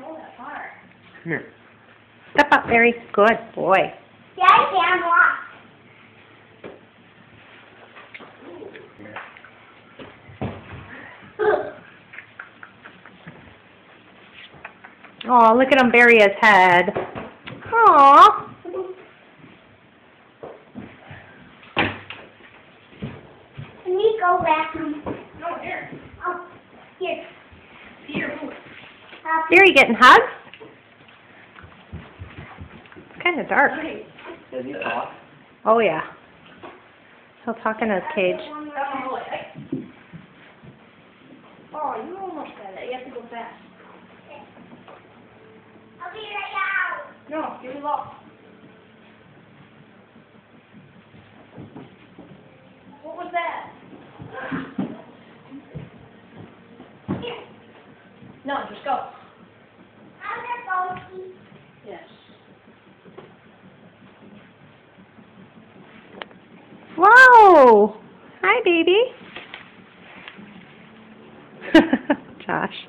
Come here. Step up, Barry. Good boy. Daddy can't walk. Oh, look at him bury his head. Aw. Can we go back? No, here. Oh, here. Here, move. Barry getting hugs? It's kind of dark. Hey. Does he talk? Oh, yeah. He'll talk in his cage. Come on, boy. Hey. Oh, you almost got it. You have to go fast. I'll be right out. No, give me lock. What was that? Here. No, just go. I'll just go. Yes. Whoa! Hi, baby. Josh.